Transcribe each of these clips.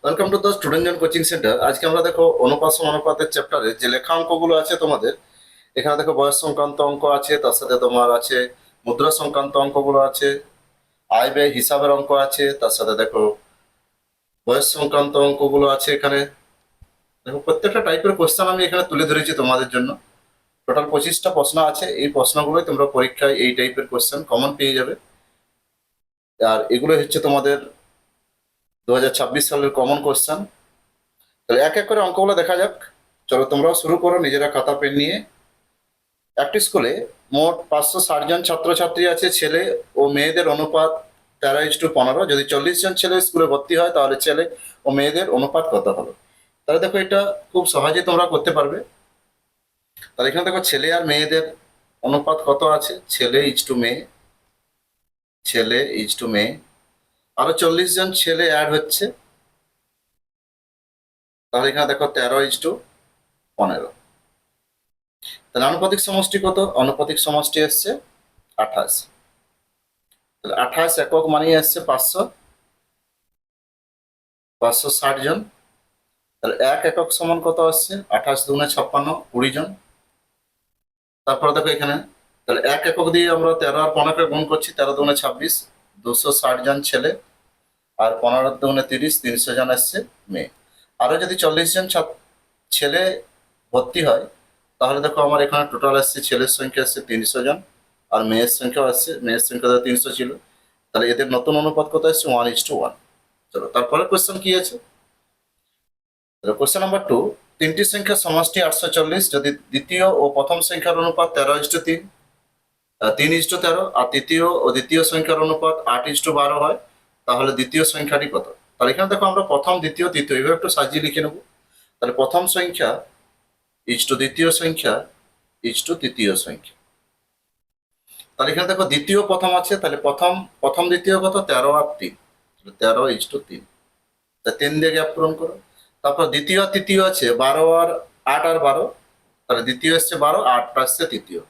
Welcome to the student zone coaching centre. আজকে আমরা দেখো অনুপাত সমানুপাতের চ্যাপ্টারে যে লেখা অঙ্কগুলো আছে তোমাদের। এখানে দেখো বয়স সংক্রান্ত অঙ্ক আছে, তার সাথে তোমার আছে মুদ্রা সংক্রান্ত অঙ্কগুলো আছে, আয় ব্যয় হিসাবের অঙ্ক আছে, তার সাথে দেখো বয়স সংক্রান্ত অঙ্কগুলো আছে। এখানে দেখো প্রত্যেকটা টাইপের কোশ্চেন আমি এখানে তুলে ধরেছি তোমাদের জন্য। টোটাল 25টা প্রশ্ন আছে। এই প্রশ্নগুলোই তোমরা পরীক্ষায় এই টাইপের কোশ্চেন কমন পেয়ে যাবে। আর এগুলো হচ্ছে তোমাদের 2026 সালের কমন কোশ্চেন। তাহলে এক এক করে অঙ্কগুলো দেখা যাক। চলো তোমরাও শুরু করো নিজেরা খাতা পেন নিয়ে। একটি স্কুলে মোট 560 জন ছাত্রছাত্রী আছে। ছেলে ও মেয়েদের অনুপাত 13:15। যদি 40 জন ছেলে স্কুলে ভর্তি হয় তাহলে ছেলে ও মেয়েদের অনুপাত কত হলো? তাহলে দেখো এটা খুব সহজে তোমরা করতে পারবে। তাহলে এখানে দেখো ছেলে আর মেয়েদের অনুপাত কত আছে। ছেলে ছেলে ইজ টু মেয়ে। আরো 40 জন ছেলে অ্যাড হচ্ছে, তাহলে এখানে দেখো 13:15। তাহলে আনুপাতিক সমষ্টি কত? আনুপাতিক সমষ্টি এসছে 28। তাহলে 28 একক মানিয়ে আসছে 560 জন। তাহলে এক একক সমান কত আসছে? 28×2 = 56, 20 জন। তারপরে দেখো এখানে, তাহলে এক একক দিয়ে আমরা 13 আর 15কে গুণ করছি। 13×2 = 26, 260 জন ছেলে। আর 15×2 = 30, 300 জন আসছে মেয়ে। আরো যদি 40 জন ছেলে ভর্তি হয় তাহলে দেখো আমার এখানে টোটাল আসছে ছেলের সংখ্যা আসছে 300 জন, আর মেয়ের সংখ্যাও আসছে। মেয়ের সংখ্যা তো 300 ছিল। তাহলে এদের নতুন অনুপাত কত আসছে? 1:1। চলো তারপরে কোশ্চেন কি আছে। কোশ্চেন নাম্বার 2, তিনটি সংখ্যার সমষ্টি 840। যদি দ্বিতীয় ও প্রথম সংখ্যার অনুপাত 13:3, 3:13, আর তৃতীয় ও দ্বিতীয় সংখ্যার অনুপাত 8:12 হয়, তাহলে দ্বিতীয় সংখ্যাটি কত? তাহলে এখানে দেখো আমরা প্রথম, দ্বিতীয়, তৃতীয় এভাবে একটু সাজিয়ে লিখে নেবো। তাহলে প্রথম সংখ্যা দ্বিতীয় সংখ্যা তৃতীয় সংখ্যা। তাহলে এখানে দেখো দ্বিতীয় প্রথম আছে, তাহলে প্রথম প্রথম দ্বিতীয় কত? 13 আর 3। 13:3। তা 3 দিয়ে গ্যাপ পূরণ করো। তারপর দ্বিতীয় আর তৃতীয় আছে 12 আর 8 আর 12। তাহলে দ্বিতীয় এসছে 12, 8টা আসছে তৃতীয়।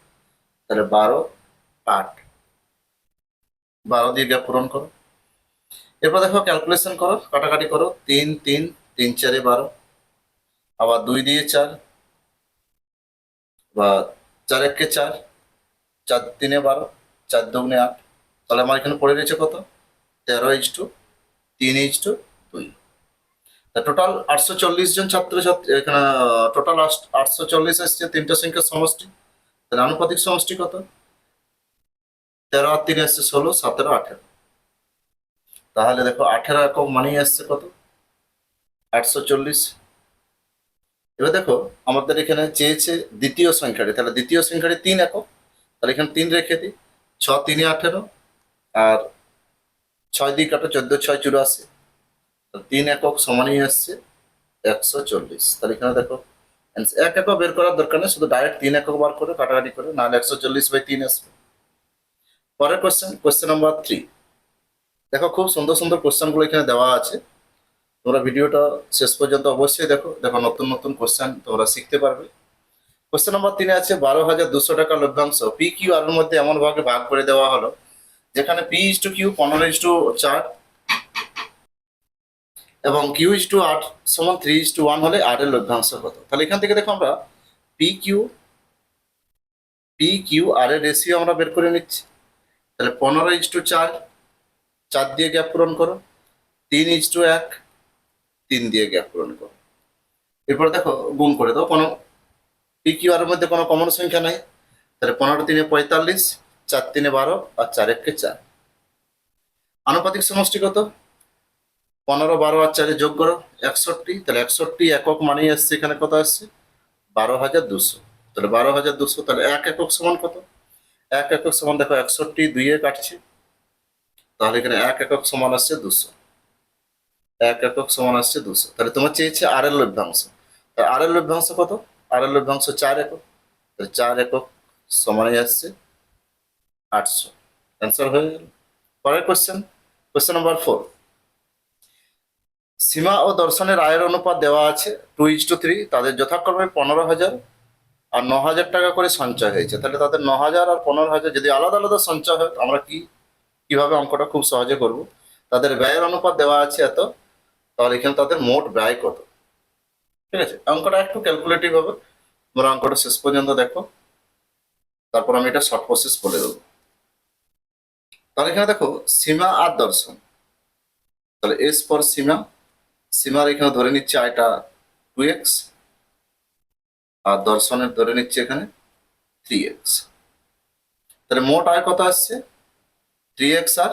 তাহলে 12, 8, 12 দিয়ে গ্যাপ পূরণ করো। এরপর দেখো ক্যালকুলেশন করো, কাটাকাটি করো। 3 3, 3 4 12, আবার 2 দিয়ে 4, বা 4 1 4, 4 3 12, 4 2 8। তাহলে আমার এখানে পড়ে রয়েছে কত? 13:3:2। টোটাল 840 জন ছাত্রছাত্রী এখানে। টোটাল 840 এসছে তিনটা সংখ্যার সমষ্টি। তাহলে আনুপাতিক সমষ্টি কত? 13 আর 3 এসছে 16, 17, 18। তাহলে দেখো 18 একক মানেই আসছে কত? 840। এবার দেখো আমাদের এখানে চেয়েছে দ্বিতীয় সংখ্যাটি। তাহলে দ্বিতীয় সংখ্যাটি 3 একক। তাহলে এখানে 3 রেখে দিই। 6 3 18, আর 6 দিয়ে কাটো, 14 6 84। 3 একক সমানই আসছে 140। তাহলে এখানে দেখো এক একক বের করার দরকার নেই, শুধু ডাইরেক্ট 3 একক বার করে কাটাকাটি করে, নাহলে 140/3 আসবে। পরের কোশ্চেন নাম্বার 3। দেখো খুব সুন্দর সুন্দর কোশ্চেন গুলো এখানে দেওয়া আছে। তোমরা ভিডিওটা শেষ পর্যন্ত অবশ্যই দেখো। দেখো নতুন নতুন কোশ্চেন তোমরা শিখতে পারবে। কোশ্চেন নাম্বার 3 আছে 12,200 টাকা লভ্যাংশ পি কিউ আর এর মধ্যে এমন ভাবে ভাগ করে দেওয়া হলো যেখানে P/Q 15:4 এবং Q/8 সমান 3:1 হলে আর এর লভ্যাংশ কত? তাহলে এখান থেকে দেখো আমরা পি কিউ আর এর রেশিও আমরা বের করে নিচ্ছি। তাহলে 15:4, 4 দিয়ে গ্যাপ পূরণ করো। 3:1, 3 দিয়ে গ্যাপ পূরণ করো। এরপরে দেখো গুণ করে দাও। পি কিউ আর এর মধ্যে কোনো কমন সংখ্যা নাই। তাহলে 15 3 45, 4 3 12, আর 4 1 4। আনুপাতিক সমষ্টি কত? 15 12 আর 4 যোগ করো, 61। তাহলে 61 একক মানেই আসছে এখানে কত আসছে? 12,200। তাহলে 12,200। তাহলে এক একক সমান কত? এক একক সমান দেখো 61 2 এ কাটছে, তাহলে এখানে এক একক সমান আসছে 200। এক একক সমান আসছে 200। তাহলে তোমার চেয়েছে আর এর লভ্যাংশ। আর এর লভ্যাংশ কত? আর এর লভ্যাংশ 4 একক। তাহলে 4 একক সমানই আসছে 800। অ্যান্সার হয়ে গেল। পরের কোশ্চেন নাম্বার 4। সীমা ও দর্শনের আয়ের অনুপাত দেওয়া আছে 2:3। তাদের যথাক্রমে 15,000 আর 9,000 টাকা করে সঞ্চয় হয়েছে। তাহলে তাদের 9,000 আর 15,000 যদি আলাদা আলাদা সঞ্চয় হয়, আমরা কিভাবে অঙ্কটা খুব সহজে করব। তাদের ব্যয়ের অনুপাত দেওয়া আছে এত, তাহলে এখানে তাদের মোট ব্যয় কত। ঠিক আছে, অঙ্কটা একটু ক্যালকুলেটিভ হবে, তোমরা অঙ্কটা শেষ পর্যন্ত দেখো, তারপর আমি এটা শর্ট প্রসেস বলে দেবো। তাহলে এখানে দেখো সীমা আর দর্শন, তাহলে এস ফর সীমা, সীমার এখানে ধরে নিচ্ছে আয়টা 2x, আর দর্শনের ধরে নিচ্ছে এখানে 3x। তাহলে মোট আয় কত আসছে, 3x আর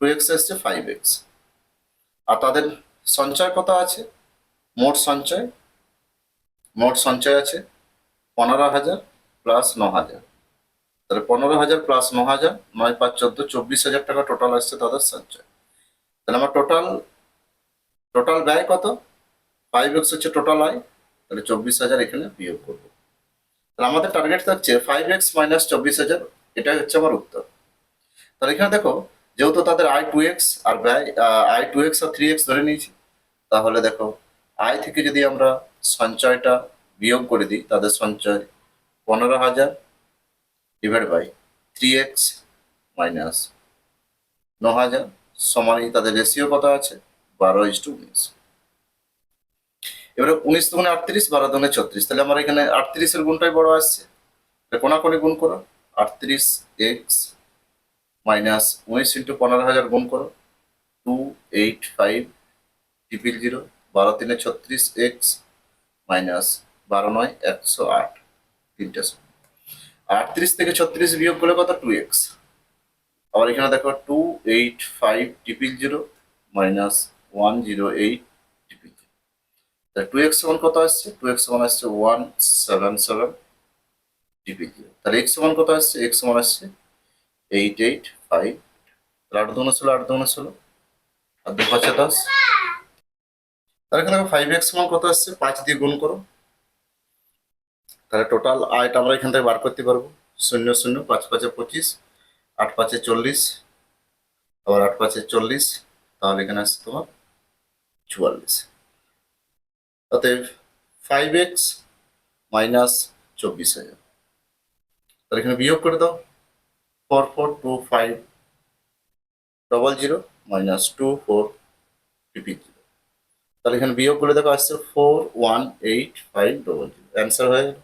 2x আসছে 5x। আর তাদের সঞ্চয় কত আছে, মোট সঞ্চয়, মোট সঞ্চয় আছে 15,000 প্লাস 9,000। তাহলে 15,000 প্লাস 9,000, 9 5 14, 24,000 টাকা টোটাল আসছে তাদের সঞ্চয়। তাহলে আমার টোটাল টোটাল ব্যয় কত, 5x হচ্ছে টোটাল আয়, তাহলে 24,000 এখানে বিয়োগ করবো। তাহলে আমাদের টার্গেট থাকছে 5x মাইনাস 24,000, এটাই হচ্ছে আমার উত্তর। তাহলে এখানে দেখো যেহেতু তাদের আয় 2x আর ব্যয় আয় 2x আর 3x ধরে নিয়েছি, তাহলে দেখো আয় থেকে যদি আমরা সঞ্চয়টা বিয়োগ করে দিই, তাদের সঞ্চয় 15,000 ডিভাইড বাই 3x মাইনাস 9,000 সমানই তাদের রেশিও কত আছে, 12:19। এবারে 19 দুগুণে 38, 12 দুগুণে 36, তাহলে আমার এখানে 38-এর গুণটাই বড় আসছে। কোনাকুনি গুণ করো, 38x মাইনাস 19 ইন্টু 15,000 গুণ করো, 285 ট্রিপল 0, 12 3 36x মাইনাস 12 9 108, তিনটে 38 থেকে 36 বিয়োগ করলে কত, 2x। আবার এখানে দেখো 285 ট্রিপল 0 মাইনাস 108 ট্রিপল 0, তাহলে 2x সমান কত আসছে, 2x সমান আসছে 177 ট্রিপল 0। তাহলে x সমান কত আসছে, x সমান আসছে 885। তাহলে 8 দুগুণে 16, 8 দুগুণে 16, আর 2 5 10। তাহলে এখানে 5x সমান কত আসছে, 5 দিয়ে গুণ করো, তাহলে টোটাল আয়টা আমরা এখান থেকে বার করতে পারবো। 0 0, 5 5 25, 8 5 40, আবার 8 5 40, তাহলে এখানে আসছে তোমার 44। অতএব 5x মাইনাস 24,000, তাহলে এখানে বিয়োগ করে দাও, 442500 মাইনাস 2400, তাহলে এখানে বিয়োগ করে দেখো আসছে 418500, অ্যান্সার হয়ে গেল।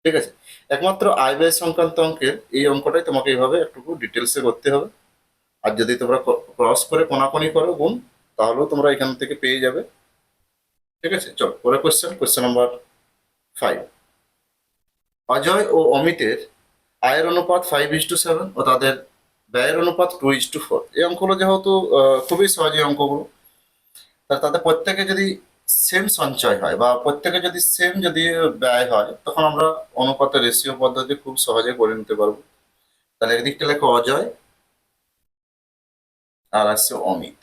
ঠিক আছে, একমাত্র আয় ব্যয় সংক্রান্ত অঙ্কের এই অঙ্কটাই তোমাকে এইভাবে একটু ডিটেলসে করতে হবে। আর যদি তোমরা ক্রস করে কোনাকুনি করো গুণ, তাহলেও তোমরা এখান থেকে পেয়ে যাবে। ঠিক আছে, চলো পরে কোশ্চেন নাম্বার 5। অজয় ও অমিতের আয়ের অনুপাত 5:7 ও তাদের ব্যয়ের অনুপাত 2:4। এই অঙ্কগুলো যেহেতু খুবই সহজ এই অঙ্কগুলো, তাদের প্রত্যেকে যদি সেম সঞ্চয় হয় বা প্রত্যেকে যদি সেম যদি ব্যয় হয়, তখন আমরা অনুপাতের রেশিও পদ্ধতি খুব সহজে করে নিতে পারবো। তাহলে একদিকটা লেখো অজয়, আর আসছে অমিত।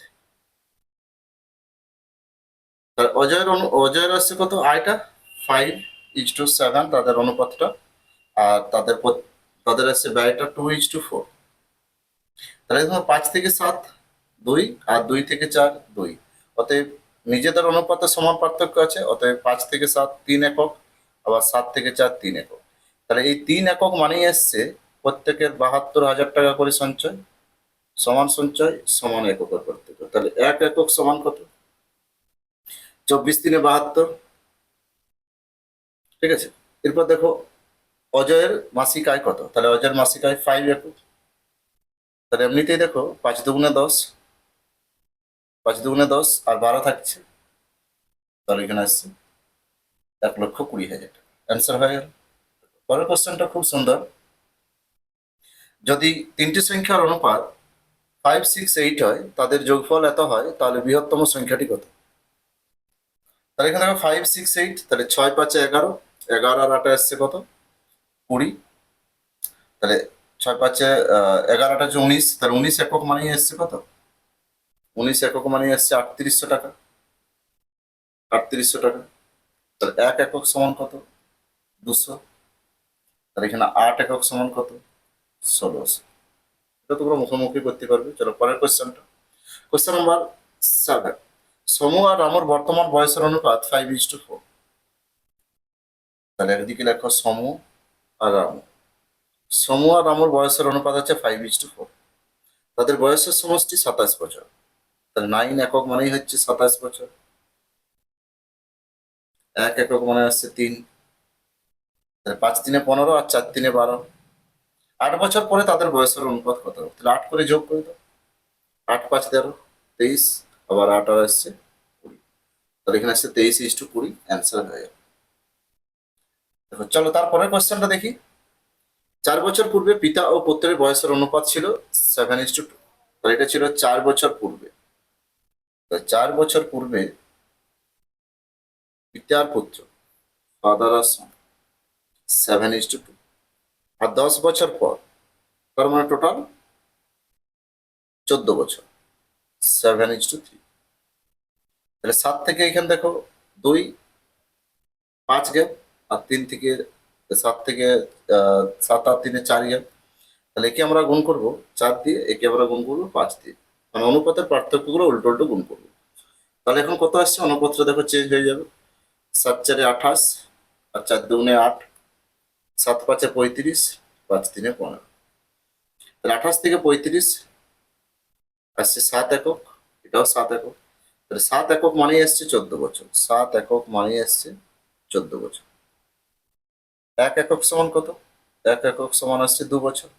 তাহলে অজয়ের আসছে কত, আয়টা 5:7 তাদের অনুপাতটা, আর তাদের আসছে ব্যয়টা 2:4। তাহলে তোমার 5 থেকে 7 2, আর 2 থেকে 4 2, অতএব নিজেদের অনুপাতে সমান পার্থক্য আছে, অতএব 5 থেকে 7 3 একক, আবার 7 থেকে 4 3 একক। তাহলে এই 3 একক মানেই আসছে প্রত্যেকের 72,000 টাকা করে সঞ্চয়, সঞ্চয় সমান এককের পার্থক্য। তাহলে 1 একক সমান কত, 24 3 72। ঠিক আছে, এরপর দেখো অজয়ের মাসিক আয় কত, তাহলে অজয়ের মাসিক আয় 5 একক। তাহলে এমনিতেই দেখো 5 দুগুণে 10, 5 দুগুণে 10 আর 12 থাকছে, তাহলে এখানে আসছে 1,20,000 টাকা, অ্যান্সার হয়ে গেল। পরের কোশ্চেনটা খুব সুন্দর। যদি তিনটি সংখ্যার অনুপাত 5 6 8 হয়, তাদের যোগফল এত হয়, তাহলে বৃহত্তম সংখ্যাটি কত। তাহলে এখানে দেখো 5 6 8, তাহলে 6 5 11, 11 আর 8 আসছে কত, 20। তাহলে 6 5 11 হচ্ছে 19, তাহলে 19 একক মানেই এসছে কত, 19 একক মানেই এসছে 3800 টাকা, 3800 টাকা। তাহলে 1 একক সমান কত, 200। তাহলে এখানে 8 একক সমান কত, 1600। এটা তোমরা মুখোমুখি করতে পারবে। চলো পরের কোশ্চেন নাম্বার 7। সমু আর রামুর বর্তমান বয়সের অনুপাত 5:4। তাহলে একদিকে লেখো সমু আর রামু। সমু আর রামুর বয়সের অনুপাত আছে 5:4। তাদের বয়সের সমষ্টি 27 বছর। তাহলে 9 একক মানেই হচ্ছে 27 বছর। 1 একক মানে আসছে 3, তাহলে 5 3 15 আর 4 3 12। 8 বছর পরে তাদের বয়সের অনুপাত কত হবে? তাহলে 8 করে যোগ করে দাও। 8 5 13, 23, আবার 8 আর আসছে 20। তাহলে এখানে আসছে 23:20, অ্যান্সার হয়ে যাবে। দেখো চলো তারপরের কোশ্চেনটা দেখি। 4 বছর পূর্বে পিতা ও পুত্রের বয়সের অনুপাত ছিল 7:2। তাহলে এটা ছিল 4 বছর পূর্বে। 4 বছর পূর্বে পিতা আর পুত্র, ফাদার আর সন, 7:2। আর 10 বছর পর, তার মানে টোটাল 14 বছর, 7:3। তাহলে 7 থেকে এখানে দেখো 2 5 গেল, আর 3 থেকে 7 থেকে 7 আর 3 4 গেল। তাহলে একে আমরা গুণ করব 4 দিয়ে, একে আমরা গুণ করবো 5 দিয়ে, মানে অনুপাতের পার্থক্যগুলো উল্টো উল্টো গুণ করবো। তাহলে এখন কত আসছে? অনুপাতটা দেখো চেঞ্জ হয়ে যাবে। 7 4 28, আর 4 2 8, 7 5 35, 5 3 15। তাহলে 28 থেকে 35 আসছে 7 একক, এটাও 7 একক। তাহলে 7 একক মানেই আসছে 14 বছর। 7 একক মানেই আসছে 14 বছর। 1 একক সমান কত? 1 একক সমান আসছে 2 বছর।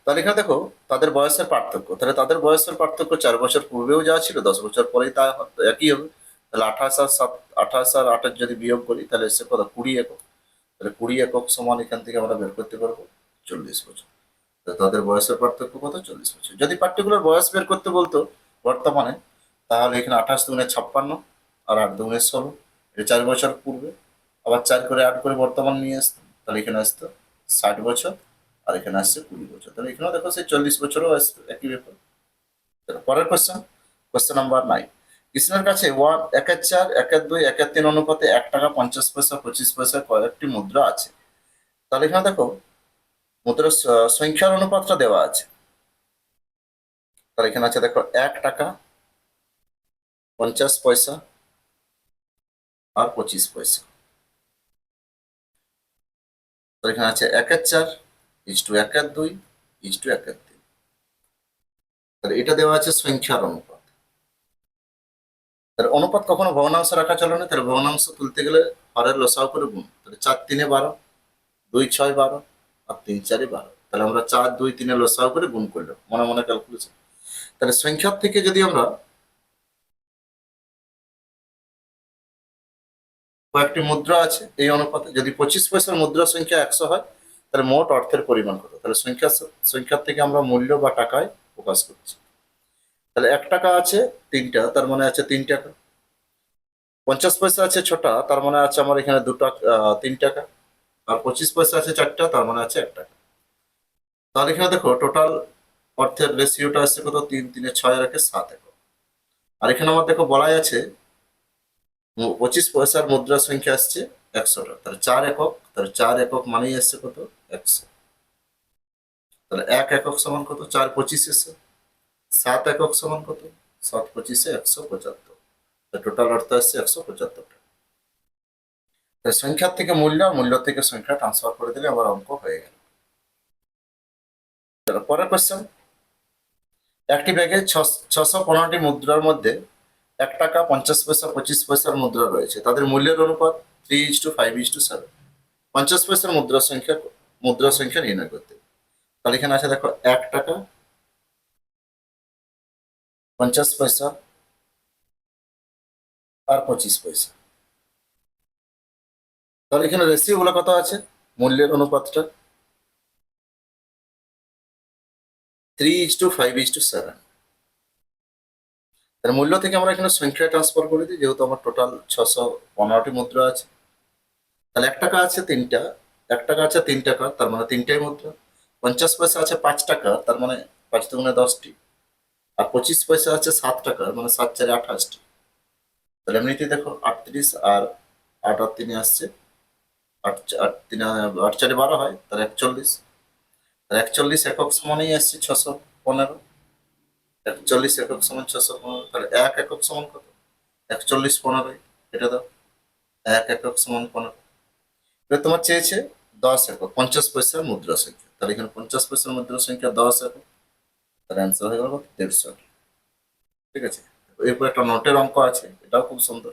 তাহলে এখানে দেখো তাদের বয়সের পার্থক্য, তাহলে তাদের বয়সের পার্থক্য 4 বছর পূর্বেও যা ছিল, 10 বছর পরেই তা একই হবে। তাহলে 28 আর 7 যদি বিয়োগ করি তাহলে এসে কত? 20 একক। তাহলে 20 একক সমান এখান থেকে আমরা বের করতে পারবো 40 বছর। তাদের বয়সের পার্থক্য কত? 40 বছর। যদি পার্টিকুলার বয়স বের করতে বলতো বর্তমানে, তাহলে এখানে 28 দুগুণে 56, আর 8 দুগুণে 16, এটা 4 বছর পূর্বে। আবার 4 করে 8 করে বর্তমান নিয়ে আসতো, তাহলে এখানে আসতো 60 বছর, আর এখানে আসছে 20 বছর। তাহলে এখানেও দেখো সেই 40 বছরও আসবে, একই ব্যাপার। পরের কোশ্চেন, কোশ্চেন নাম্বার 9। কৃষ্ণের কাছে 1/4, 1/2, 1/3 অনুপাতে 1 টাকা 50 পয়সা 25 পয়সা কয়েকটি মুদ্রা আছে। তাহলে এখানে দেখো মুদ্রার সংখ্যার অনুপাতটা দেওয়া আছে। তাহলে এখানে আছে দেখো 1 টাকা 50 পয়সা আর 25 পয়সা। তাহলে এখানে আছে 1/4, 1/2, 1/3। তাহলে এটা দেওয়া আছে সংখ্যার অনুপাত। তাহলে অনুপাত কখনো ভগ্নাংশ রাখা চলে না। তাহলে ভগ্নাংশ তুলতে গেলে হরের লসাও করে গুণ। তাহলে 4 3 12, 2 6 12, আর 3 4 12। তাহলে আমরা 4 2 3 লসাও করে গুণ করলাম, মনে মনে ক্যালকুলেশন। তাহলে সংখ্যার থেকে যদি আমরা কয়েকটি মুদ্রা আছে এই অনুপাতে, যদি 25 পয়সার মুদ্রা সংখ্যা 100 হয়, তাহলে মোট অর্থের পরিমাণ কত? তাহলে সংখ্যার থেকে আমরা মূল্য বা টাকায় প্রকাশ করছি। তাহলে 1 টাকা আছে 3টা, তার মানে আছে 3 টাকা। 50 পয়সা আছে 6টা, তার মানে আছে আমার এখানে 2 টাকা, 3 টাকা। আর 25 পয়সা আছে 4টা, তার মানে আছে 1 টাকা। তাহলে এখানে দেখো টোটাল অর্থের রেশিওটা আসছে কত? 3 3 6 আর 7 একক। আর এখানে আমার দেখো বলাই আছে 25 পয়সার মুদ্রা সংখ্যা আসছে 100টা, তাহলে 4 একক। তাহলে 4 একক মানেই আসছে কত? 100। তাহলে 1 একক সমান কত? 4 25 এসে। 7 একক সমান কত? 7 25 175। টোটাল অর্থ আসছে 175 টাকা। তাহলে সংখ্যার থেকে মূল্য, আর মূল্য থেকে সংখ্যা ট্রান্সফার করে দিলে আবার অঙ্ক হয়ে গেল। চলো পরের কোশ্চেন। একটি ব্যাগে 615টি মুদ্রার মধ্যে 1 টাকা 50 পয়সা 25 পয়সার মুদ্রা রয়েছে, তাদের মূল্যের অনুপাত 3:5:7। 50 পয়সার মুদ্রা সংখ্যা নির্ণয় করতে। তাহলে এখানে আছে দেখো 1 টাকা 50 পয়সা আর 25 পয়সা। তাহলে এখানে রেশিও গুলো কত আছে? মূল্যের অনুপাতটা 3:5:7। তার মূল্য থেকে আমরা এখানে সংখ্যায় ট্রান্সফার করে দিই, যেহেতু আমার টোটাল 615টি মুদ্রা আছে। তাহলে 1 টাকা আছে 3টা, 1 টাকা আছে 3 টাকা, তার মানে 3টাই মুদ্রা। 50 পয়সা আছে 5 টাকা, তার মানে 5 দুগুণে 10টি। আর 25 পয়সা আছে 7 টাকা, মানে 7 4 28টি। তাহলে এমনিতেই দেখো 38, আর 8 আর 3 আসছে 8 8 3 8 4 12 হয়, তাহলে 41। তাহলে 41 একক সমানই আসছে 615। 41 একক সমান 615। তাহলে 1 একক সমান কত? 41 15। এটা দাও, 1 একক সমান 15। এবার তোমার চেয়েছে 10 একক 50 পয়সার মুদ্রা সংখ্যা। তাহলে এখানে 50 পয়সার মুদ্রা সংখ্যা 10 একক। তাহলে অ্যান্সার হয়ে গেল 150। ঠিক আছে। এরপর একটা নোটের অঙ্ক আছে, এটাও খুব সুন্দর।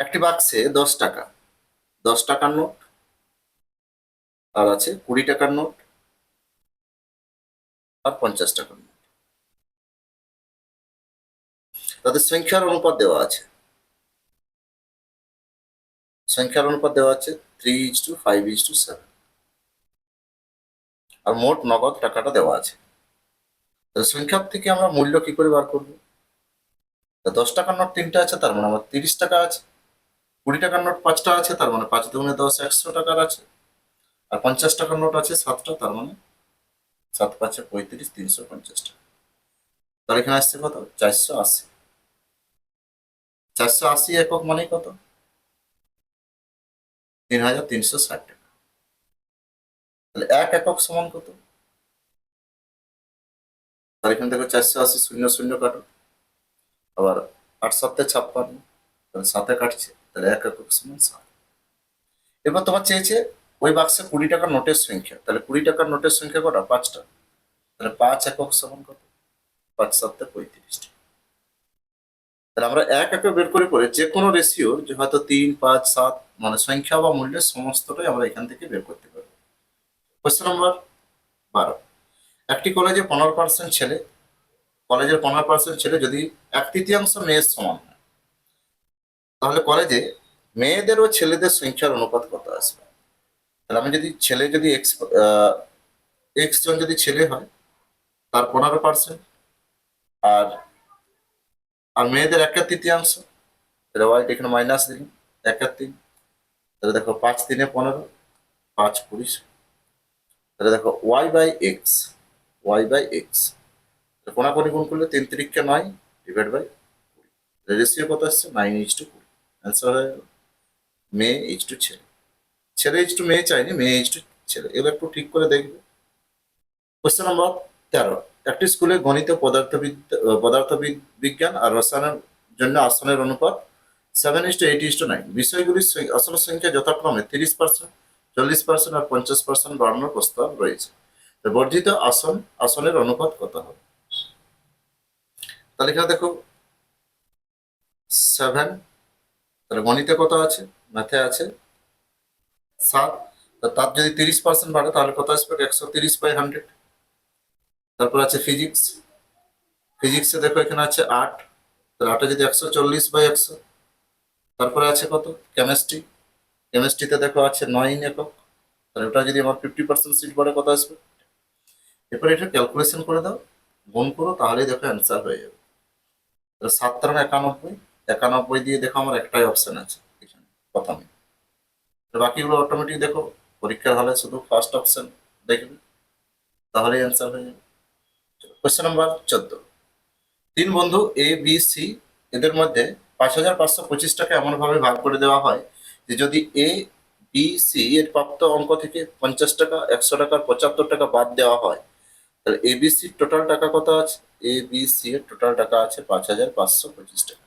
একটি বাক্সে 10 টাকা, 10 টাকার নোট, আর আছে 20 টাকার নোট, আর 50 টাকার নোট। তাদের সংখ্যার অনুপাত দেওয়া আছে, সংখ্যার অনুপাত দেওয়া আছে 3:5:7, আর মোট নগদ টাকাটা দেওয়া আছে। তাহলে সংখ্যার থেকে আমরা মূল্য কি করে বার করবো? 10 টাকার নোট 3টা আছে, তার মানে আমার 30 টাকা আছে। 20 টাকার নোট 5টা আছে, তার মানে 5 × 10 100 টাকার আছে। আর 50 টাকার নোট আছে 7টা, তার মানে 7×5 = 35, 350 টাকা। তাহলে এখানে আসছে কত? 480। 480 একক মানে কত? 3360 টাকা। তাহলে 1 একক সমান কত? তাহলে এখানে দেখো 480 শূন্য শূন্য কাটো, আবার 8×7 = 56, তাহলে 7 কাটছে, তাহলে 1 একক সমান 7। এবার তোমার চেয়েছে ওই বাক্সে 20 টাকার নোটের সংখ্যা, তাহলে 20 টাকার নোটের সংখ্যা কটা? 5টা, তাহলে 5 একক সমান কত? 5×7 = 35। তাহলে আমরা 1 একক বের করে করে যে কোনো রেশিওর, যে হয়তো 3, 5, 7 মানে সংখ্যা বা মূল্যের সমস্তটাই আমরা এখান থেকে বের করতে পারবো। Question number 12। একটি কলেজে 15% ছেলে, কলেজের 15% ছেলে যদি 1/3 মেয়ের সমান হয়, তাহলে কলেজে মেয়েদের ও ছেলেদের সংখ্যার অনুপাত কত আসবে? তাহলে আমি যদি ছেলে যদি এক্স জন যদি ছেলে হয়, তার 15%, আর আর মেয়েদের 1/3, তাহলে ওয়াই এখানে মাইনাস দিলাম 1/3। তাহলে দেখো 5×3 = 15, 5×20। তাহলে দেখো y/x, y/x কোনাকুনি গুণ করলে 3×3 = 9 / রেশিও কত আসছে? 9:20। অ্যান্সার হয়ে গেল মেয়ে টু ছেলে। ছেলে টু মেয়ে চাইনি, মেয়ে টু ছেলে। এবার একটু ঠিক করে দেখবে। Question number 13। একটি স্কুলে গণিত, বিজ্ঞান আর রসায়নের জন্য আসনের অনুপাত 7:8:9। বিষয়গুলির আসন সংখ্যা যথাক্রমে 30%, 40% আর 50% বাড়ানোর প্রস্তাব রয়েছে। বর্ধিত আসনের অনুপাত কত হবে? তাহলে এখানে দেখো 7, তাহলে গণিতে কত আছে? ম্যাথে আছে 7। তার যদি 30% বাড়ে তাহলে কত আসবে? 130/100। তারপর আছে ফিজিক্স, ফিজিক্সে দেখো এখানে আছে 8, তাহলে 8 যদি 140/100। তারপরে আছে কত? কেমিস্ট্রি, কেমিস্ট্রিতে দেখো আছে 9 একক, তাহলে ওটা যদি আমার 50% সিট বাড়ে কত আসবে? এরপরে এটা ক্যালকুলেশন করে দাও, গুণ করো, তাহলেই দেখো অ্যান্সার হয়ে যাবে। তাহলে 7×91, 91 দিয়ে দেখো আমার একটাই অপশন আছে এখানে প্রথমে। তো বাকিগুলো অটোমেটিক দেখো পরীক্ষার হলে শুধু ফার্স্ট অপশন দেখবে, তাহলেই অ্যান্সার হয়ে যাবে। Question number 14। 3 বন্ধু এ বি সি, এদের মধ্যে 5,525 টাকা এমনভাবে ভাগ করে দেওয়া হয় যে যদি এ বি সি এর প্রাপ্ত অঙ্ক থেকে 50 টাকা, 100 টাকা, 75 টাকা বাদ দেওয়া হয়, তাহলে এ বি সির টোটাল টাকা কত আছে? এ বি সি এর টোটাল টাকা আছে 5,525 টাকা।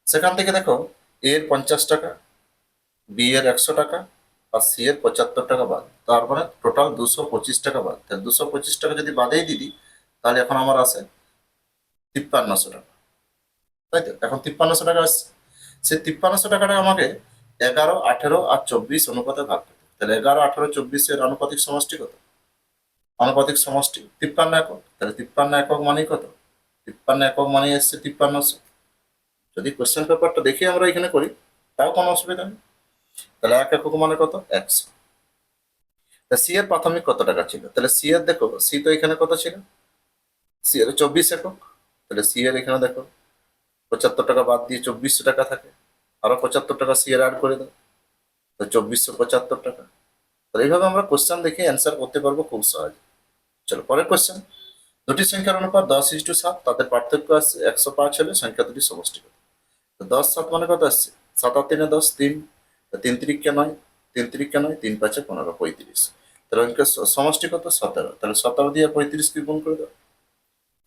সেখান থেকে দেখো এ এর 50 টাকা, বি এর 100 টাকা, আর সি এর 75 টাকা বাদ, তার মানে টোটাল 225 টাকা বাদ। তাহলে 225 টাকা যদি বাদেই দিই, তাহলে এখন আমার আছে 5300 টাকা, তাই তো? এখন 5300 টাকা আসছে। সেই 5300 টাকাটা আমাকে 11, 18 আর 24 অনুপাতে ভাগ করতে হবে। তাহলে 11, 18, 24 আনুপাতিক সমষ্টি কত? আনুপাতিক সমষ্টি 53 একক। তাহলে 53 একক মানে কত? 53 একক মানে এসছে 5300। যদি কোশ্চেন পেপারটা দেখে আমরা এখানে করি তাও কোনো অসুবিধা নেই। তাহলে 1 একক মানে কত? 100। তা সি এর প্রাথমিক কত টাকা ছিল? তাহলে সি এর দেখো, সি তো এখানে কত ছিল? সি এর 24 একক। তাহলে সি এর এখানে দেখো 75 টাকা বাদ দিয়ে 2400 টাকা থাকে, আরো 75 টাকা সি এর অ্যাড করে দাও, তো 2475 টাকা। তাহলে এইভাবে আমরা কোশ্চেন দেখে অ্যান্সার করতে পারবো খুব সহজে। চলো পরের কোশ্চেন। দুটি সংখ্যার অনুপাত 10:7, তাদের পার্থক্য আসছে 105 হলে সংখ্যা দুটি সমষ্টি কত? তো 10:7 মানে কত আসছে? 7 আর 3 10, 3, 3×3 = 9, 3×3 = 9, 3×5 = 15, 35। তাহলে অঙ্কের সমষ্টি কত? 17। তাহলে 17 দিয়ে 35 কে গুণ করে দাও,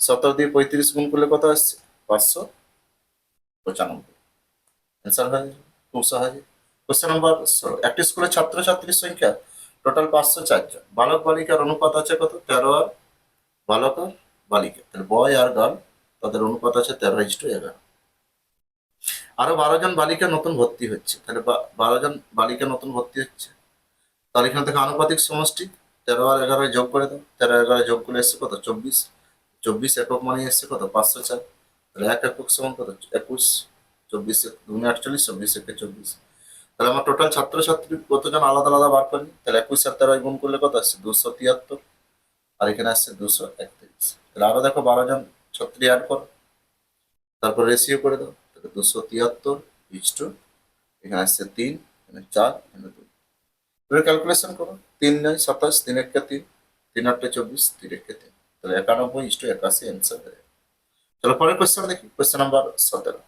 17 দিয়ে 35 গুণ করলে কত আসছে? 595। অ্যান্সার হয়ে যাবে খুব সহজে। Question number 16। একটি স্কুলের ছাত্রছাত্রীর সংখ্যা টোটাল 504 জন। বালক বালিকার অনুপাত আছে কত? 13 আর বালক আর বালিকা, তাহলে বয় আর গার্ল তাদের অনুপাত আছে 13:11। আরো 12 জন বালিকা নতুন ভর্তি হচ্ছে, তাহলে 12 জন বালিকা নতুন ভর্তি হচ্ছে, তাহলে এখানে থেকে আনুপাতিক সমষ্টি 13 আর 11 যোগ করে দাও, 13 11 যোগ করলে এসছে কত 24, 24 একক মানে এসছে কত 504, তাহলে 1 একক সমান কত 21, 24 2 48, 24 একে 24। তাহলে আমার টোটাল ছাত্রছাত্রী কতজন আলাদা আলাদা বার করি, তাহলে 21 আর 13 গুণ করলে কত আসছে 273, আর এখানে আসছে 231। তাহলে আরো দেখো 12 জন ছাত্রী অ্যাড করো, তারপর রেশিও করে দাও, তাহলে 273 এখানে আসছে 3, এখানে 4, এখানে 2। এবার ক্যালকুলেশন করো, 3 9 27, 3 1 3, 3 8 24, 3 1 3, তাহলে 91:81 অ্যান্সার হয়ে যাবে। চলো পরের কোয়েশ্চেন দেখি, কোয়েশ্চেন নাম্বার 17।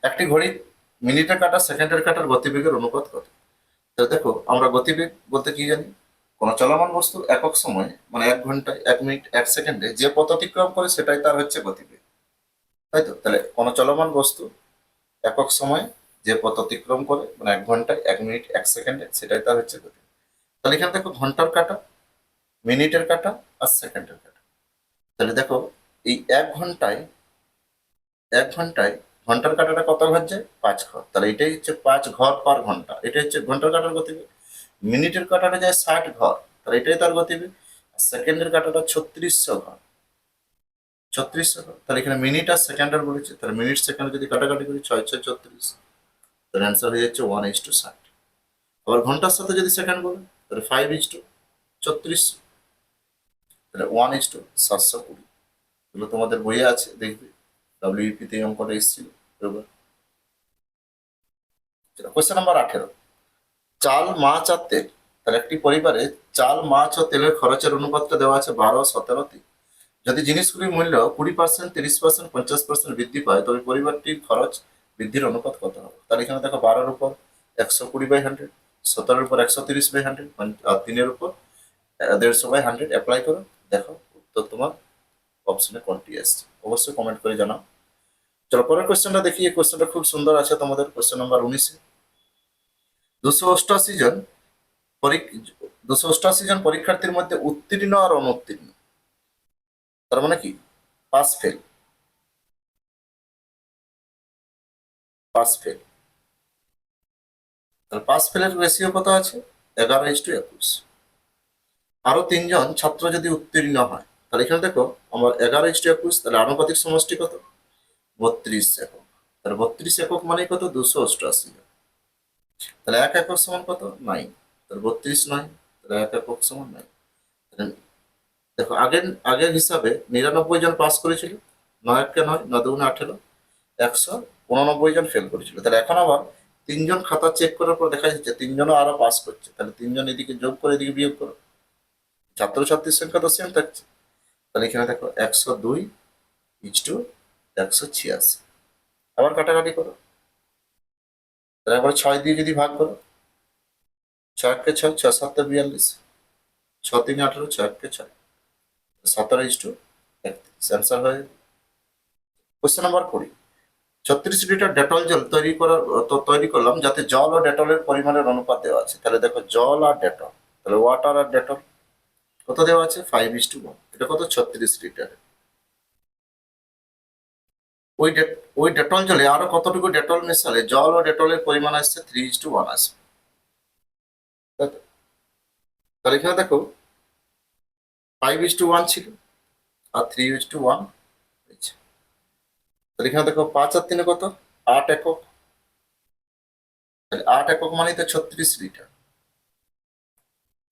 একটি ঘড়ি মিনিটের কাঁটা সেকেন্ডের কাঁটার গতিবেগের অনুপাত কত? তাহলে দেখো আমরা গতিবেগ বলতে কি জানি, কোনো চলমান বস্তু একক সময়ে মানে 1 ঘন্টায় 1 মিনিট 1 সেকেন্ডে যে পথ অতিক্রম করে সেটাই তার হচ্ছে গতিবেগ, তাই তো? তাহলে কোনো চলমান বস্তু একক সময়ে যে পথ অতিক্রম করে মানে 1 ঘন্টায় 1 মিনিট 1 সেকেন্ডে সেটাই তার হচ্ছে গতিবেগ। তাহলে এখানে দেখো ঘন্টার কাঁটা, মিনিটের কাঁটা আর সেকেন্ডের কাঁটা। তাহলে দেখো এই 1 ঘন্টায় 1 ঘন্টায় ঘন্টার কাঁটাটা কত ঘর যায় 5 ঘর, তাহলে এটাই হচ্ছে 5 ঘর পার ঘন্টা, এটা হচ্ছে ঘন্টার কাঁটার গতিবেগ। মিনিটের কাঁটাটা যায় 60 ঘর, তাহলে এটাই তার গতিবেগ। আর সেকেন্ডের কাঁটাটা 3600 ঘর, 3600 ঘর, তাহলে এখানে মিনিট আর সেকেন্ডের বলেছে, তাহলে মিনিট সেকেন্ড যদি কাটাকাটি করি 6 6 36, তাহলে অ্যান্সার হয়ে যাচ্ছে 1:60। আবার ঘন্টার সাথে যদি সেকেন্ড বলে তাহলে 5:34, তাহলে 1:720। এগুলো তোমাদের বইয়ে আছে দেখবে, ডব্লিউপি তে এই অঙ্কটা এসেছিল। Question number 18। চাল মাছ আর তেল, তাহলে একটি পরিবারে চাল মাছ ও তেলের খরচের অনুপাতটা দেওয়া আছে 12 17 3। যদি জিনিসগুলির মূল্য 20%, 30%, 50% বৃদ্ধি পায় তবে পরিবারটির খরচ বৃদ্ধির অনুপাত কত হবে? তাহলে এখানে দেখো 12-এর উপর 120/100, 17-এর উপর 130/100, আর 3-এর উপর 150/100 অ্যাপ্লাই করো, দেখো উত্তর তোমার অপশনে কোনটি আসছে, অবশ্যই কমেন্ট করে জানাও। চলো পরের কোয়েশ্চেনটা দেখি, এই কোয়েশ্চেনটা খুব সুন্দর আছে তোমাদের, কোয়েশ্চেন নাম্বার 19। 288 জন 288 জন পরীক্ষার্থীর মধ্যে উত্তীর্ণ আর অনুত্তীর্ণ, তার মানে কি পাস ফেল, পাস ফেল, তাহলে পাস ফেলের রেশিও কত আছে 11:21। আরো 3 জন ছাত্র যদি উত্তীর্ণ হয়, তাহলে এখানে দেখো আমার 11:21, তাহলে আনুপাতিক সমষ্টি কত 32 একক, তাহলে 32 একক মানে কত 288 জন, তাহলে 1 একক সমান কত 9, তাহলে 32 9, তাহলে 1 একক সমান 9। দেখো আগের আগের হিসাবে 99 জন পাস করেছিল, 9 1 9, 9 2 18, 189 জন ফেল করেছিল, তাহলে এখন আবার 3 জন খাতা চেক করার পর দেখা যাচ্ছে 3জনও আরো পাস করছে, তাহলে 3 জন এদিকে যোগ করে এদিকে বিয়োগ করো, ছাত্রছাত্রীর সংখ্যা তো সেম থাকছে, তাহলে এখানে দেখো 102:186। আবার কাটাকাটি করো, তাহলে একবার 6 দিয়ে যদি ভাগ করো, 6 1 6, 6 7 42, 6 3 18, 6 1 6, 17:31 অ্যান্সার হয়ে। Question number 20। 36 লিটার ডেটল জল তৈরি করলাম যাতে জল ও ডেটলের পরিমাণের অনুপাত দেওয়া আছে, তাহলে দেখো জল আর ডেটল, তাহলে ওয়াটার আর ডেটল কত দেওয়া আছে 5:1, এটা কত 36 লিটার। ওই ওই ডেটল জলে আরো কতটুকু ডেটল মেশালে জল ও ডেটলের পরিমাণ আসছে 3:1 আসবে, তাই তো? তাহলে এখানে দেখো 5:1 ছিল আর 3:1 হয়েছে, তাহলে এখানে দেখো 5 আর 3 কত 8 একক, তাহলে 8 একক মানে তো 36 লিটার,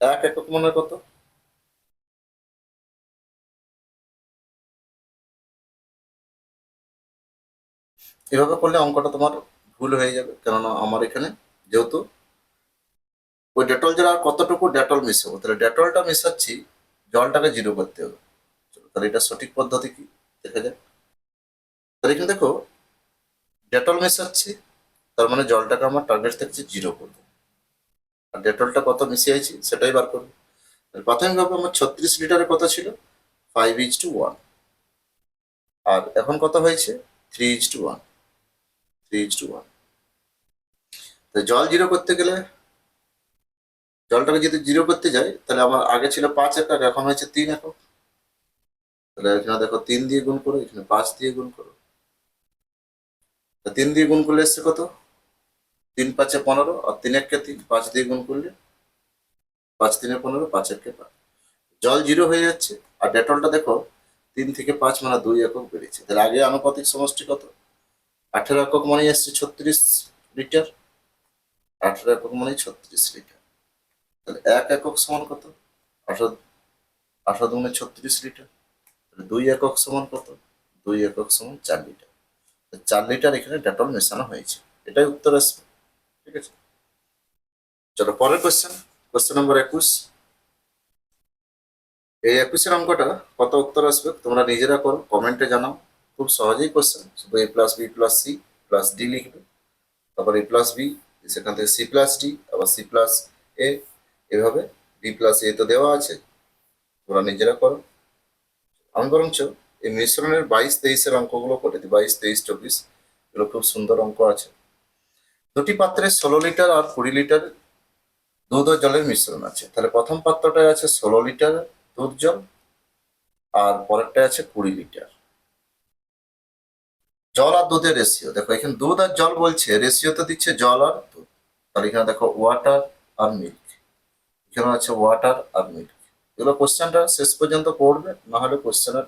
1 একক মানে কত, এভাবে করলে অঙ্কটা তোমার ভুল হয়ে যাবে, কেননা আমার এখানে যেহেতু ওই ডেটল জল আর কতটুকু ডেটল মেশাবো, তাহলে ডেটলটা মেশাচ্ছি জলটাকে 0 করতে হবে। চলো, তাহলে এটা সঠিক পদ্ধতি কি দেখা যাক। তাহলে এখানে দেখো ডেটল মেশাচ্ছি, তার মানে জলটাকে আমার টার্গেট থাকছে 0 করবো, আর ডেটলটা কত মিশিয়েছি সেটাই বার করবো। প্রাথমিকভাবে আমার 36 লিটারে কত ছিল 5:1, আর এখন কত হয়েছে 3:1, 3:1। তো জল 0 করতে গেলে, জলটাকে যদি 0 করতে যাই তাহলে আমার আগে ছিল 5 একক, এখন হয়েছে 3 একক, তাহলে এখানে দেখো 3 দিয়ে গুণ করো, এখানে 5 দিয়ে গুণ করো। 3 দিয়ে গুণ করলে এসছে কত? 3 5 15, আর 3 1 3, 5 দিয়ে গুণ করলে 5 3 15, 5 1 5। জল 0 হয়ে যাচ্ছে। আর ডেটলটা দেখো 3 থেকে 5 মানে 2 একক বেড়েছে। তাহলে আগে আনুপাতিক সমষ্টি কত? 18 একক মানে এসছে 36 লিটার। 18 একক মানে 36 লিটার। তাহলে 1 একক সমান কত? 18 18 দুগুণে 36 লিটার। তাহলে 2 একক সমান কত? 2 একক সমান 4 লিটার। 4 লিটার এখানে ডেটল মেশানো হয়েছে। এটাই উত্তর আসবে। ঠিক আছে, চলো পরের কোশ্চেন। Question number 21। এই 21 অঙ্কটা কত উত্তর আসবে তোমরা নিজেরা করো, কমেন্টে জানাও। খুব সহজেই কোশ্চেন, শুধু a plus B plus C plus D লিখবে, তারপর a প্লাস বি, সেখান থেকে সি প্লাস ডি, আবার সি প্লাস এ, এভাবে বি প্লাস এ তো দেওয়া আছে, তোমরা নিজেরা করো। আমি বরঞ্চ এই মিশ্রণের 22-23-এর অঙ্কগুলো করে দিই। 22 23 24 এগুলো খুব সুন্দর অঙ্ক আছে। দুটি পাত্রে 16 লিটার আর 20 লিটার দুধ ও জলের মিশ্রণ আছে। তাহলে প্রথম পাত্রটায় আছে 16 লিটার দুধ জল, আর পরেরটায় আছে 20 লিটার। জল আর দুধের রেশিও দেখো, এখানে দুধ আর জল বলছে, রেশিওতে দিচ্ছে জল আর দুধ। তাহলে এখানে দেখো ওয়াটার আর মিল্ক, এখানে আছে ওয়াটার আর মিল্ক। এগুলো কোশ্চেনটা শেষ পর্যন্ত পড়বে, না হলে কোশ্চেনের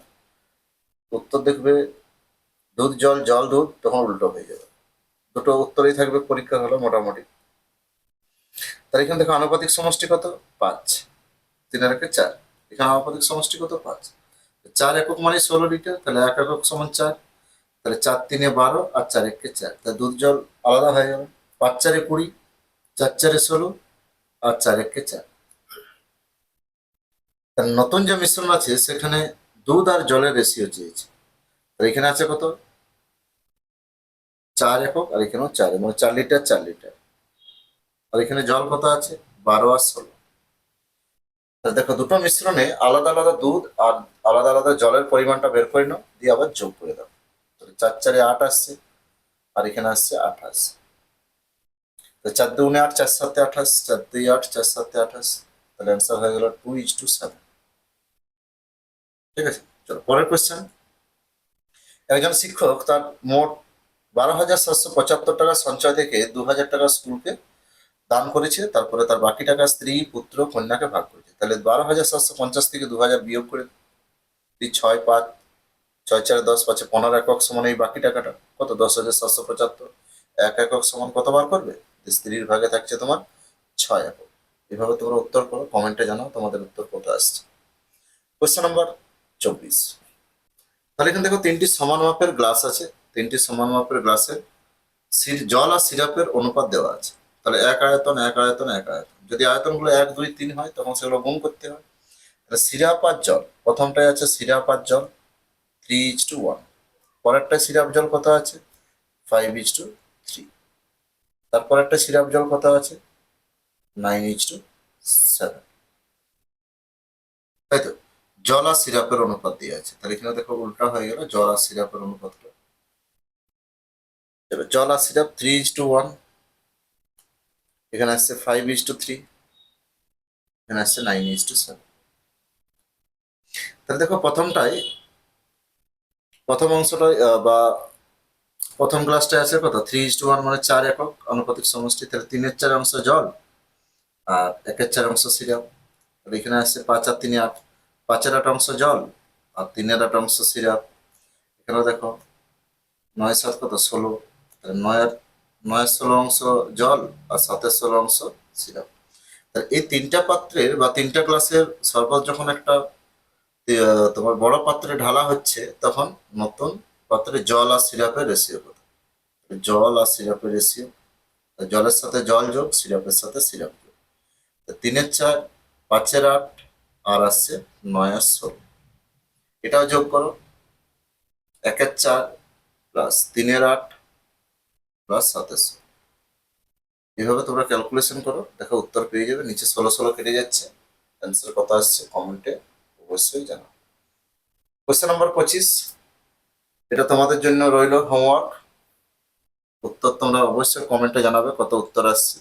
উত্তর দেখবে দুধ জল জল দুধ, তখন উল্টো হয়ে যাবে। দুটো উত্তরেই থাকবে পরীক্ষা হলো মোটামুটি। তাহলে এখানে দেখো আনুপাতিক সমষ্টি কত? 5, 3 আর 1 4। এখানে আনুপাতিক সমষ্টি কত? 5। 4 একক মানে 16 লিটার, তাহলে 1 একক সমান 4। তাহলে 4 3 12 আর 4 1 4, তাহলে দুধ জল আলাদা হয়ে গেল। 5 4 20, 4 4 16 আর 4 1 4। তাহলে নতুন যে মিশ্রণ আছে সেখানে দুধ আর জলের রেশিও চেয়েছে। তাহলে এখানে আছে কত? 4 একক, আর এখানেও 4, মানে 4 লিটার 4 লিটার। আর এখানে জল কত আছে? 12 আর 16। তাহলে দেখো দুটো মিশ্রণে আলাদা আলাদা দুধ আর আলাদা আলাদা জলের পরিমাণটা বের করে নাও, দিয়ে আবার যোগ করে দাও। তাহলে 4 4 8 আসছে, আর এখানে আসছে 28। 4 দুগুণে 8, 4 7 28, 4 2 8, 4 7 28। তাহলে অ্যান্সার হয়ে গেল 2:7। ঠিক আছে, চলো পরের কোশ্চেন। একজন শিক্ষক তার মোট 12,775 টাকা সঞ্চয় থেকে 2,000 টাকা স্কুলকে দান করেছে, তারপরে তার বাকি টাকা স্ত্রী পুত্র কন্যাকে ভাগ করেছে। তাহলে 12,750 থেকে 2,000 বিয়োগ করে 6 5, 6 4 10, 5 15 একক সমান এই বাকি টাকাটা কত? 10,775। 1 একক সমান কত বার করবে? স্ত্রীর ভাগে থাকছে তোমার 6 একক। এভাবে তোমরা উত্তর করো, কমেন্টে জানাও তোমাদের উত্তর কত আসছে। Question number 24। তাহলে এখানে দেখো 3টি সমান মাপের গ্লাস আছে। 3টি সমান মাপের গ্লাসের জল আর সিরাপের অনুপাত দেওয়া আছে। তাহলে 1 আয়তন 1 আয়তন 1 আয়তন, যদি আয়তনগুলো 1 2 3 হয় তখন সেগুলো গুণ করতে হয়। তাহলে সিরাপ আর জল, প্রথমটাই আছে সিরাপ আর জল 3:1। পরেরটা সিরাপ জল কত আছে? 5:3। তারপর একটা সিরাপ জল কত আছে? 9:7। তাই তো, জল আর সিরাপের অনুপাত দিয়ে আছে। তাহলে এখানে দেখো উল্টা হয়ে গেল, জল আর সিরাপের অনুপাতটা। জল আর সিরাপ 3:1, এখানে আসছে 5:3, এখানে আসছে 9:7। তাহলে দেখো প্রথম অংশটাই বা প্রথম গ্লাসটায় আছে কত? 3:1, মানে 4 একক আনুপাতিক সমষ্টি। তাহলে 3/4 অংশ জল আর 1/4 অংশ সিরাপ। তাহলে এখানে আসছে 5 আর 3 8, 5-এর 8 অংশ জল আর 3-এর 8 অংশ সিরাপ। এখানে দেখো 9 7 কত? 16। তাহলে 9-এর 16 অংশ জল আর 7-এর 16 অংশ সিরাপ। তাহলে এই 3টা পাত্রের বা 3টা গ্লাসের শরবত যখন একটা তোমার বড় পাত্রে ঢালা হচ্ছে, তখন নতুন পাত্রে জল আর সিরাপের রেশিও কত? জল আর সিরাপের রেশিও, জলের সাথে জল যোগ, সিরাপের সাথে সিরাপ যোগ। 3-4, 5-এর 8, আর আসছে 9 আর 16। এটাও যোগ করো, 1-এর 4 প্লাস 3-এর 8 প্লাস 7-এর 16। এভাবে তোমরা ক্যালকুলেশন করো, দেখো উত্তর পেয়ে যাবে। নিচে 16 16 কেটে যাচ্ছে। অ্যান্সার কত আসছে কমেন্টে অবশ্যই জানাও। Question number 25। এটা তোমাদের জন্য রইল হোমওয়ার্ক। উত্তর তোমরা অবশ্যই কমেন্টে জানাবে কত উত্তর আসছে।